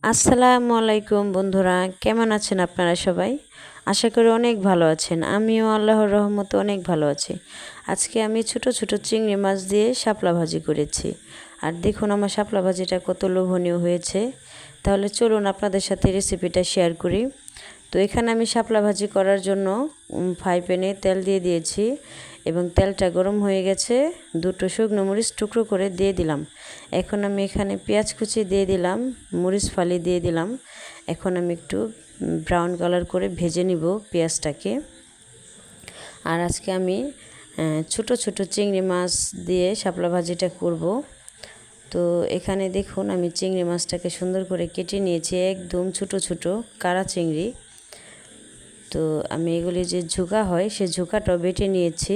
আসসালামু আলাইকুম বন্ধুরা, কেমন আছেন আপনারা সবাই? আশা করি অনেক ভালো আছেন। আমিও আল্লাহর রহমতে অনেক ভালো আছি। আজকে আমি ছোট ছোট চিংড়ি মাছ দিয়ে শাপলা ভাজি করেছি। আর দেখুন আমার শাপলা ভাজিটা কত লোভনীয় হয়েছে। তাহলে চলুন আপনাদের সাথে রেসিপিটা শেয়ার করি। তো এখানে আমি শাপলা ভাজি করার জন্য ফ্রাই প্যানে তেল দিয়ে দিয়েছি এবং তেলটা গরম হয়ে গেছে। দুটো শুকনো মরিচ টুকরো করে দিয়ে দিলাম। এখন আমি এখানে পেঁয়াজ কুচি দিয়ে দিলাম, মরিচ ফালি দিয়ে দিলাম। এখন আমি একটু ব্রাউন কালার করে ভেজে নিব পেঁয়াজটাকে। আর আজকে আমি ছোট ছোট চিংড়ি মাছ দিয়ে শাপলা ভাজিটা করব। তো এখানে দেখুন আমি চিংড়ি মাছটাকে সুন্দর করে কেটে নিয়েছি, একদম ছোট ছোট কারা চিংড়ি। তো আমি এগুলি যে ঝুকা হয় সে ঝুকাটাও বেটে নিয়েছি।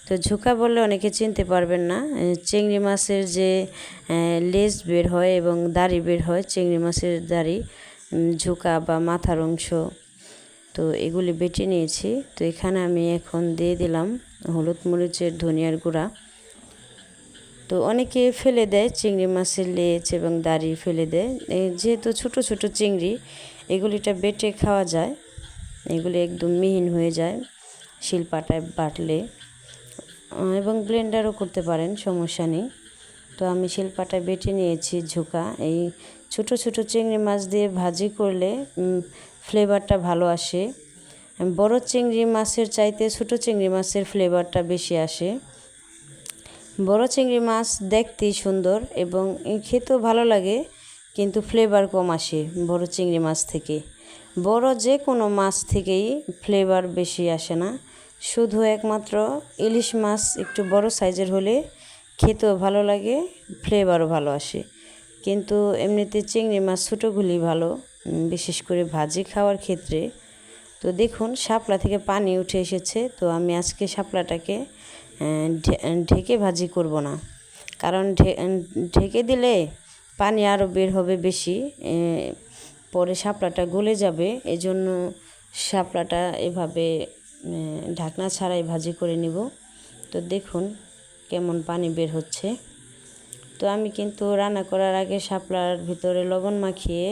তো ঝুকা বললে অনেকে চিনতে পারবেন না, চিংড়ি মাছের যে লেজ বের হয় এবং দাড়ি বের হয়, চিংড়ি মাছের দাড়ি, ঝুকা বা মাথার অংশ। তো এগুলি বেটে নিয়েছি। তো এখানে আমি এখন দিয়ে দিলাম হলুদ মরিচের ধনিয়ার গুঁড়া। তো অনেকে ফেলে দেয় চিংড়ি মাছের লেজ এবং দাড়ি ফেলে দেয়, যেহেতু ছোট ছোট চিংড়ি এগুলিটা বেটে খাওয়া যায়। এগুলি একদম মিহিন হয়ে যায় শিলপাটায় বাটলে, এবং ব্লেন্ডারও করতে পারেন, সমস্যা নেই। তো আমি শিলপাটায় বেটে নিয়েছি ঝুকা। এই ছোট ছোট চিংড়ি মাছ দিয়ে ভাজি করলে ফ্লেভারটা ভালো আসে। বড় চিংড়ি মাছের চাইতে ছোট চিংড়ি মাছের ফ্লেভারটা বেশি আসে। বড় চিংড়ি মাছ দেখতেই সুন্দর এবং খেতেও ভালো লাগে, কিন্তু ফ্লেভার কম আসে বড় চিংড়ি মাছ থেকে। বড় যে কোনো মাছ থেকেই ফ্লেভার বেশি আসে না, শুধু একমাত্র ইলিশ মাছ একটু বড় সাইজের হলে খেতেও ভালো লাগে, ফ্লেভারও ভালো আসে। কিন্তু এমনিতে চিংড়ি মাছ ছোটোগুলি ভালো, বিশেষ করে ভাজি খাওয়ার ক্ষেত্রে। তো দেখুন শাপলা থেকে পানি উঠে এসেছে। তো আমি আজকে শাপলাটাকে ঢেকে ভাজি করব না, কারণ ঢেকে দিলে পানি আরও বের হবে বেশি, পরে শাপলাটা গলে যাবে। এজন্য শাপলাটা এভাবে ঢাকনা ছাড়াই ভাজি করে নিব। তো দেখুন কেমন পানি বের হচ্ছে। তো আমি কিন্তু রান্না করার আগে শাপলার ভিতরে লবণ মাখিয়ে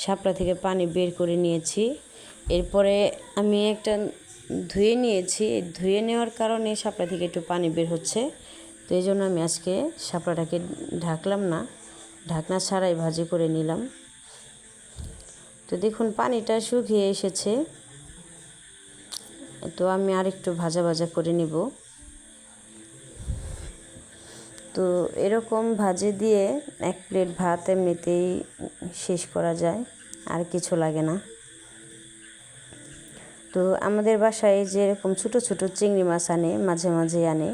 শাপলা থেকে পানি বের করে নিয়েছি। এরপরে আমি একটা ধুয়ে নিয়েছি। ধুয়ে নেওয়ার কারণে শাপলা থেকে একটু পানি বের হচ্ছে। তো এই জন্য আমি আজকে শাপলাটাকে ঢাকলাম না, ঢাকনা ছাড়াই ভাজি করে নিলাম। তো দেখুন পানিটা শুকিয়ে এসেছে। তো আমি আরেকটু ভাজা ভাজা করে নিব। তো এরকম ভাজি দিয়ে এক প্লেট ভাত এমনিতেই শেষ করা যায়, আর কিছু লাগে না। তো আমাদের বাসায় যে এরকম ছোটো ছোটো চিংড়ি মাছ আনে, মাঝে মাঝে আনে,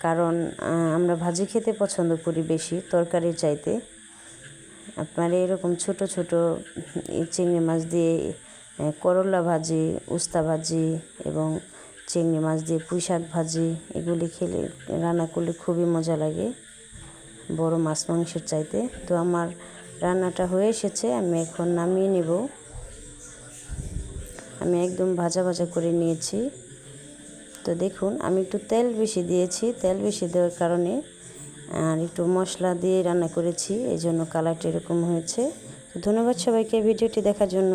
কারণ আমরা ভাজি খেতে পছন্দ করি বেশি তরকারির চাইতে। আপনারা এরকম ছোট ছোট চিংড়ি মাছ দিয়ে করলা ভাজি, উস্তা ভাজি এবং চিংড়ি মাছ দিয়ে পুঁই শাক ভাজি, এগুলি খেলে রান্না করলে খুবই মজা লাগে বড় মাছ মাংসের চাইতে। তো আমার রান্নাটা হয়ে এসেছে, আমি এখন নামিয়ে নেব। আমি একদম ভাজা ভাজা করে নিয়েছি। তো দেখুন আমি একটু তেল বেশি দিয়েছি, তেল বেশি দেওয়ার কারণে আর একটু মশলা দিয়ে রান্না করেছি, এই জন্য কালারটা এরকম হয়েছে। তো ধন্যবাদ সবাইকে ভিডিওটি দেখার জন্য।